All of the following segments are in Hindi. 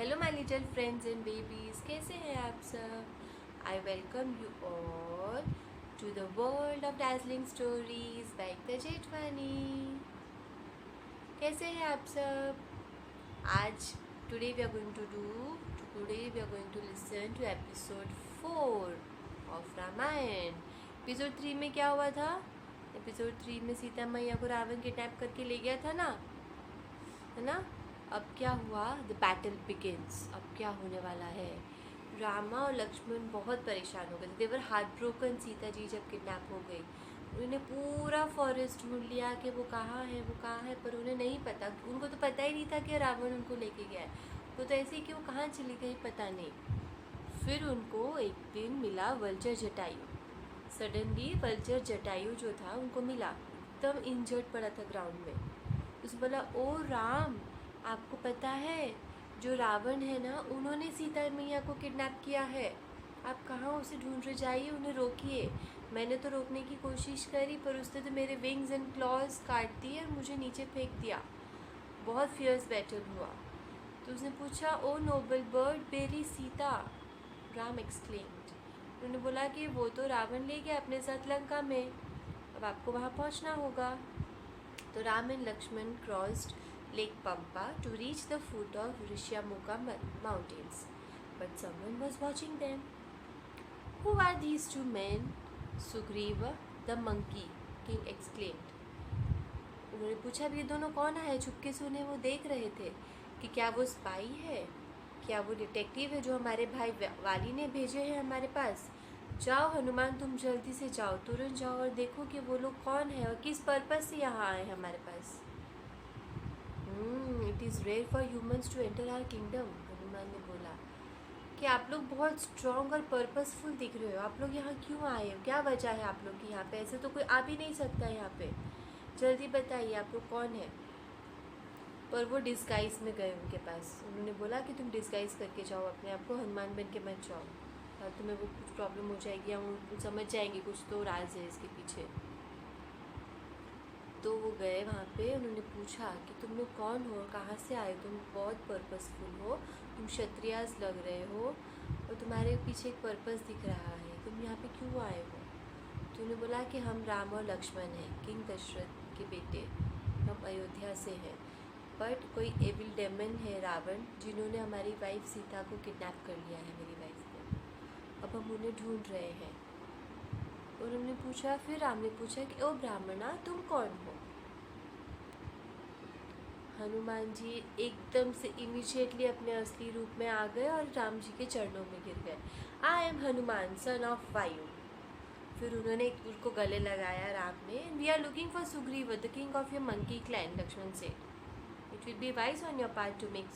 Hello my little friends and babies, कैसे हैं आप सब। I welcome you all to the world of Darjeeling stories by the Jethwani. कैसे हैं आप सब। आज today we are going to listen to episode 4 of Ramayan. Episode 3 में क्या हुआ था। एपिसोड 3 में सीता मैया को रावण किडनैप करके ले गया था ना, है ना। अब क्या हुआ, द बैटल बिगिंस। अब क्या होने वाला है। रामा और लक्ष्मण बहुत परेशान हो गए थे। देवर हार्ट ब्रोकन। सीता जी जब किडनैप हो गई, उन्होंने पूरा फॉरेस्ट ढूंढ लिया कि वो कहाँ है, पर उन्हें नहीं पता। उनको तो पता ही नहीं था कि रावण उनको लेके गया है। वो तो ऐसे ही कि वो कहाँ चली गई पता नहीं। फिर उनको एक दिन मिला vulture Jatayu. Suddenly vulture Jatayu जो था उनको मिला, एकदम इंजर्ड पड़ा था ग्राउंड में। उसने बोला, ओ राम, आपको पता है जो रावण है ना, उन्होंने सीता मैया को किडनैप किया है। आप कहाँ उसे ढूंढ रहे, जाइए उन्हें रोकिए। मैंने तो रोकने की कोशिश करी, पर उसने तो मेरे विंग्स एंड क्लॉज काट दिए और मुझे नीचे फेंक दिया। बहुत फियर्स बैटल हुआ। तो उसने पूछा, oh noble bird, very Sita, Ram exclaimed. उन्होंने बोला कि वो तो रावण ले गया अपने साथ लंका में, अब आपको वहाँ पहुँचना होगा। तो Ram and Lakshman crossed Lake Pampa to reach the foot of Rishyamukha mountains, but someone was watching them. Who are these two men? Sugriva, the monkey king exclaimed. उन्होंने पूछा, ये दोनों कौन है। चुपके से उन्हें वो देख रहे थे कि क्या वो स्पाई है, क्या वो डिटेक्टिव है जो हमारे भाई वाली ने भेजे हैं हमारे पास। जाओ हनुमान, तुम जल्दी से जाओ, तुरंत जाओ और देखो कि वो लोग कौन है और किस पर्पस से यहाँ आए हमारे पास। It is rare for humans to enter our kingdom. Hanuman ने बोला कि आप लोग बहुत स्ट्रॉन्ग और पर्पसफुल दिख रहे हो। आप लोग यहाँ क्यों आए हो, क्या वजह है आप लोग की यहाँ पे। ऐसे तो कोई आ भी नहीं सकता यहाँ पे। जल्दी बताइए आप लोग कौन है। पर वो डिस्गाइज में गए उनके पास। उन्होंने बोला कि तुम डिस्गाइज करके जाओ अपने आप को, हनुमान बन के मत जाओ, और तुम्हें वो कुछ प्रॉब्लम हो जाएगी या वो समझ जाएंगे कुछ तो राज है इसके पीछे। तो वो गए वहाँ पे। उन्होंने पूछा कि तुम लोग कौन हो और कहाँ से आए। तुम बहुत पर्पसफुल हो, तुम क्षत्रियास लग रहे हो और तुम्हारे पीछे एक पर्पस दिख रहा है। तुम यहाँ पे क्यों आए हो। तो उन्होंने बोला कि हम राम और लक्ष्मण हैं, किंग दशरथ के बेटे, हम अयोध्या से हैं। बट कोई एविल डेमन है रावण, जिन्होंने हमारी वाइफ सीता को किडनैप कर लिया है, मेरी वाइफ को। अब हम उन्हें ढूंढ रहे हैं। उन्होंने पूछा, फिर राम ने पूछा कि ओ ब्राह्मणा, तुम कौन हो। हनुमान जी एकदम से इमीडिएटली अपने असली रूप में आ गए और राम जी के चरणों में गिर गए। I am Hanuman, son of Vayu. फिर उन्होंने उनको गले लगाया राम ने। We are looking for Sugriva, the king of your monkey clan, Lakshman से। It will be wise on your part to make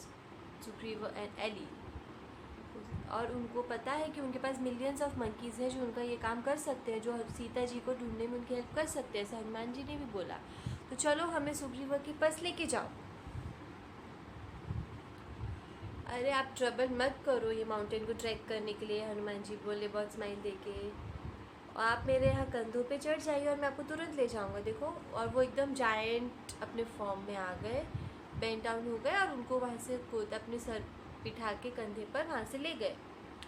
Sugriva and ally. और उनको पता है कि उनके पास मिलियंस ऑफ मंकीज़ हैं जो उनका ये काम कर सकते हैं, जो सीता जी को ढूंढने में उनकी हेल्प कर सकते हैं। ऐसा हनुमान जी ने भी बोला। तो चलो हमें सुग्रीव के पास लेके जाओ। अरे आप ट्रबल मत करो ये माउंटेन को ट्रैक करने के लिए, हनुमान जी बोले बहुत स्माइल देके। आप मेरे यहाँ कंधों पे चढ़ जाइए और मैं आपको तुरंत ले जाऊँगा, देखो। और वो एकदम जायंट अपने फॉर्म में आ गए, बेंड डाउन हो गए और उनको वहाँ से खुद अपने सर बिठा के कंधे पर वहाँ से ले गए।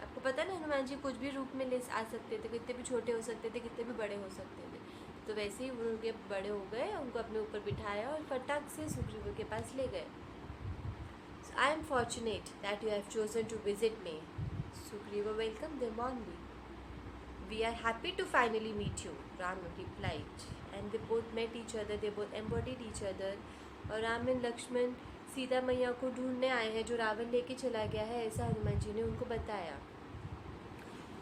आपको पता ना, हनुमान जी कुछ भी रूप में ले आ सकते थे, कितने भी छोटे हो सकते थे, कितने भी बड़े हो सकते थे। तो वैसे ही उनके बड़े हो गए, उनको अपने ऊपर बिठाया और फटाक से सुग्रीव के पास ले गए। I am fortunate that you have chosen to visit me. Sugriva welcomed them warmly. We are happy to finally meet you, Ram replied. And they both met each other, they both embodied each other. और राम एंड लक्ष्मण सीता मैया को ढूंढने आए हैं जो रावण लेके चला गया है, ऐसा हनुमान जी ने उनको बताया।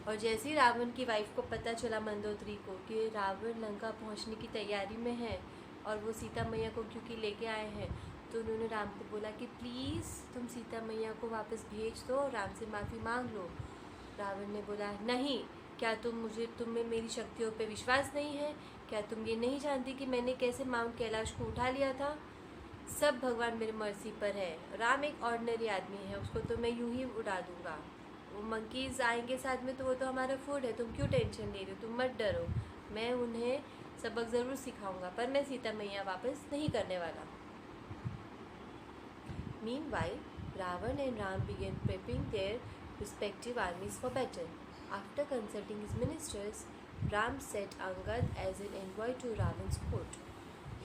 और जैसे ही रावण की वाइफ को पता चला, मंदोदरी को, कि रावण लंका पहुंचने की तैयारी में है और वो सीता मैया को क्योंकि लेके आए हैं, तो उन्होंने राम को बोला कि प्लीज़ तुम सीता मैया को वापस भेज दो और राम से माफ़ी मांग लो। रावण ने बोला, नहीं, क्या तुम में मेरी शक्तियों पे विश्वास नहीं है। क्या तुम ये नहीं जानती कि मैंने कैसे माउंट कैलाश को उठा लिया था। सब भगवान मेरे मर्जी पर है। राम एक ऑर्डिनरी आदमी है, उसको तो मैं यूं ही उड़ा दूंगा। वो मंकीज़ आएंगे साथ में तो वो तो हमारा फूड है, तुम क्यों टेंशन ले रहे हो। तुम मत डरो, मैं उन्हें सबक ज़रूर सिखाऊंगा, पर मैं सीता मैया वापस नहीं करने वाला। Meanwhile, Ravan and Ram began prepping their respective armies for battle. After consulting his ministers, Ram sent Angad as an envoy to Ravan's court.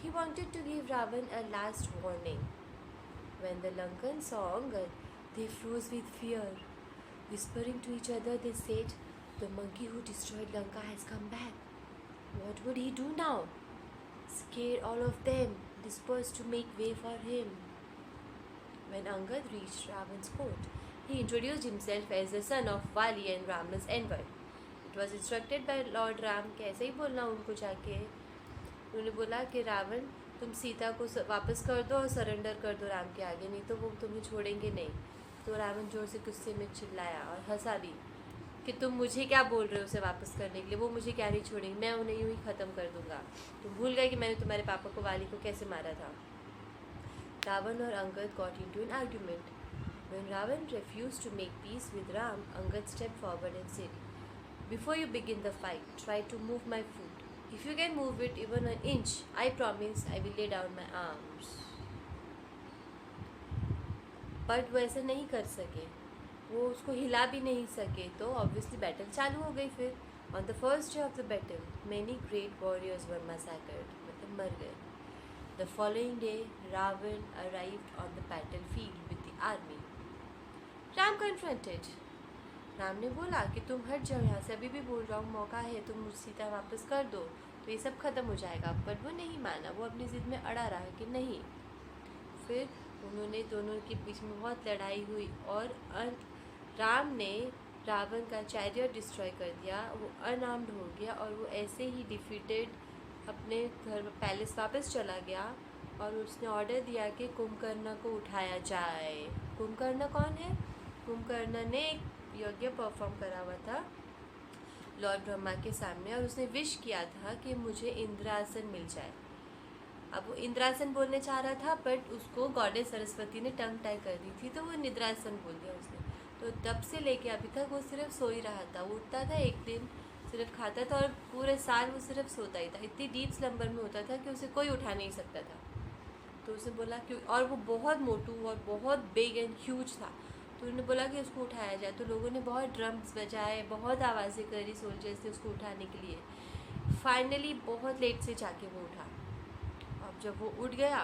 He wanted to give Ravan a last warning. When the Lankans saw Angad, they froze with fear. Whispering to each other, they said, "The monkey who destroyed Lanka has come back. What would he do now?" Scared, all of them dispersed to make way for him. When Angad reached Ravan's court, he introduced himself as the son of Vali and Rama's envoy. It was instructed by Lord Ram कि ऐसे ही बोलना उनको जाके. उन्होंने बोला कि रावण, तुम सीता को वापस कर दो और सरेंडर कर दो राम के आगे, नहीं तो वो तुम्हें छोड़ेंगे नहीं. तो रावण जोर से गुस्से में चिल्लाया और हंसा भी कि तुम मुझे क्या बोल रहे हो उसे वापस करने के लिए, वो मुझे क्या नहीं छोड़ेंगे, मैं उन्हें यूँ ही ख़त्म कर दूंगा. तुम भूल गए कि मैंने तुम्हारे पापा को वाली को कैसे मारा था. Ravan और Angad got into an argument. When Ravan refused to make peace with Ram, Angad stepped forward and said, "Before you begin the fight, try to move my foot. If you can move it even an inch, I promise I will lay down my arms." But वो ऐसा नहीं कर सके, वो उसको हिला भी नहीं सके, तो ऑब्वियसली बैटल चालू हो गई. फिर on the first day of the battle many great warriors were massacred, मतलब मर गए. The following day, Ravan arrived on the battlefield with the army. Ram confronted. Ram ने बोला कि तुम हट जाओ यहाँ से, अभी भी बोल रहा हूँ, मौका है, तुम सीता वापस कर दो तो ये सब ख़त्म हो जाएगा. बट वो नहीं माना, वो अपनी ज़िद में अड़ा रहा कि नहीं. फिर उन्होंने दोनों के बीच में बहुत लड़ाई हुई और राम ने रावण का चैरियट डिस्ट्रॉय कर दिया. वो अनआर्म्ड हो गया और वो ऐसे ही डिफीटेड अपने घर पैलेस वापस चला गया. और उसने ऑर्डर दिया कि कुंभकर्ण को उठाया जाए. कुंभकर्ण कौन है? कुंभकर्ण ने एक यज्ञ परफॉर्म करा हुआ था लॉर्ड ब्रह्मा के सामने और उसने विश किया था कि मुझे इंद्रासन मिल जाए. अब वो इंद्रासन बोलने चाह रहा था बट उसको गॉडेस सरस्वती ने टंग टाई कर दी थी, तो वो निद्रासन बोल दिया उसने. तो तब से लेके अभी तक वो सिर्फ सो ही रहा था. वो उठता था एक दिन, सिर्फ खाता था और पूरे साल वो सिर्फ सोता ही था. इतनी डीप स्लम्बर में होता था कि उसे कोई उठा नहीं सकता था. तो उसने बोला कि, और वो बहुत मोटू और बहुत बिग एंड ह्यूज था, तो उन्होंने बोला कि उसको उठाया जाए. तो लोगों ने बहुत ड्रम्स बजाए, बहुत आवाज़ें करी सोल्जर्स ने उसको उठाने के लिए. फाइनली बहुत लेट से जाके वो उठा. अब जब वो उठ गया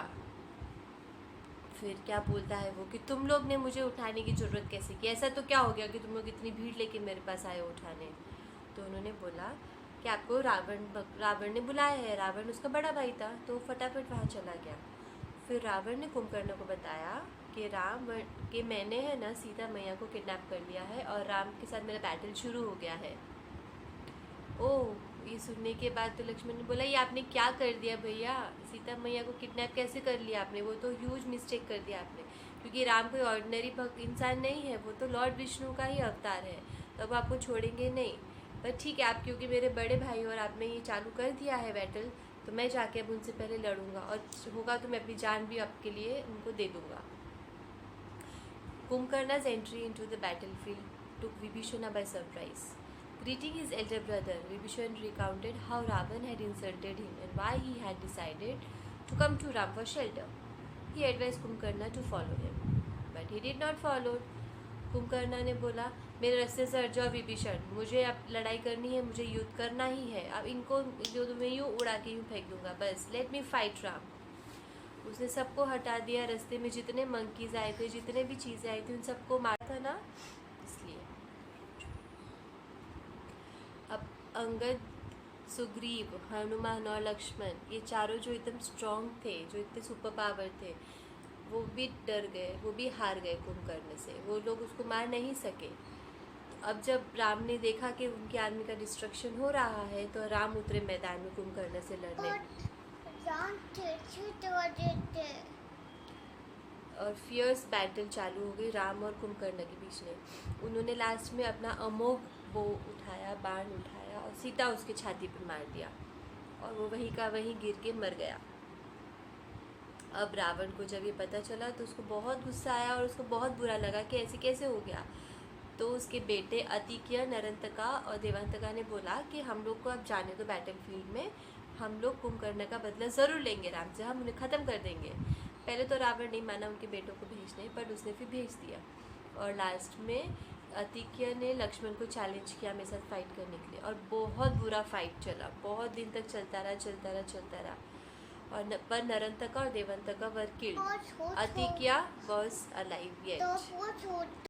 फिर क्या बोलता है वो कि तुम लोग ने मुझे उठाने की ज़रूरत कैसे की, ऐसा तो क्या हो गया कि तुम लोग इतनी भीड़ लेके मेरे पास आए उठाने. तो उन्होंने बोला कि आपको रावण ने बुलाया है. रावण उसका बड़ा भाई था, तो फटाफट वहाँ चला गया. फिर रावण ने कुंभकर्ण को बताया कि मैंने है ना सीता मैया को किडनैप कर लिया है और राम के साथ मेरा बैटल शुरू हो गया है. ओह, ये सुनने के बाद तो लक्ष्मण ने बोला, ये आपने क्या कर दिया भैया, सीता मैया को किडनैप कैसे कर लिया आपने, वो तो ह्यूज मिस्टेक कर दिया आपने. क्योंकि राम कोई ऑर्डिनरी इंसान नहीं है, वो तो लॉर्ड विष्णु का ही अवतार है, तो अब आपको छोड़ेंगे नहीं. पर ठीक है, आप क्योंकि मेरे बड़े भाई और आपने ये चालू कर दिया है बैटल, तो मैं जाके अब उनसे पहले लड़ूंगा और होगा तो मैं अपनी जान भी आपके लिए उनको दे दूँगा. Kumbhakarna's entry into the battlefield took Vibhishana by surprise. Greeting his elder brother, Vibhishana recounted how Ravan had insulted him and why he had decided to come to Ram for shelter. He advised Kumbhakarna to follow him, but he did not follow. Kumbhakarna ने बोला, मेरे रास्ते से हट जाओ विभीषण, मुझे अब लड़ाई करनी है, मुझे युद्ध करना ही है. अब इनको जो तुम्हें यूँ उड़ा के यूँ फेंक दूंगा, बस लेट मी फाइट राम. उसने सबको हटा दिया. रास्ते में जितने मंकीज आए थे, जितने भी चीज़ें आई थी, उन सबको मारा था ना, इसलिए. अब अंगद, सुग्रीव, हनुमान और लक्ष्मण, ये चारों जो एकदम स्ट्रॉन्ग थे, जो इतने सुपर पावर थे, वो भी डर गए, वो भी हार गए कुंभकर्ण से. वो लोग उसको मार नहीं सके. अब जब राम ने देखा कि उनकी आर्मी का डिस्ट्रक्शन हो रहा है, तो राम उतरे मैदान में कुंभकर्ण से लड़ने. और फियर्स बैटल चालू हो गई राम और कुंभकर्ण के बीच में. उन्होंने लास्ट में अपना अमोघ वो उठाया, बाण उठाया और सीधा उसके छाती पर मार दिया और वो वहीं का वहीं गिर के मर गया. अब रावण को जब ये पता चला तो उसको बहुत गुस्सा आया और उसको बहुत बुरा लगा कि ऐसे कैसे हो गया. तो उसके बेटे अतिक्य, नरंतका और देवांतका ने बोला कि हम लोग को अब जाने दो बैटल फील्ड में, हम लोग कुंभकर्ण का बदला ज़रूर लेंगे राम से, हम उन्हें ख़त्म कर देंगे. पहले तो रावण नहीं माना उनके बेटों को भेजने, पर उसने फिर भेज दिया। और लास्ट में अतिक्य ने लक्ष्मण को चैलेंज किया मेरे साथ फाइट करने के लिए, और बहुत बुरा फाइट चला, बहुत दिन तक चलता रहा। और पर नरंतका और Devantaka were killed, Atikaya was alive yet.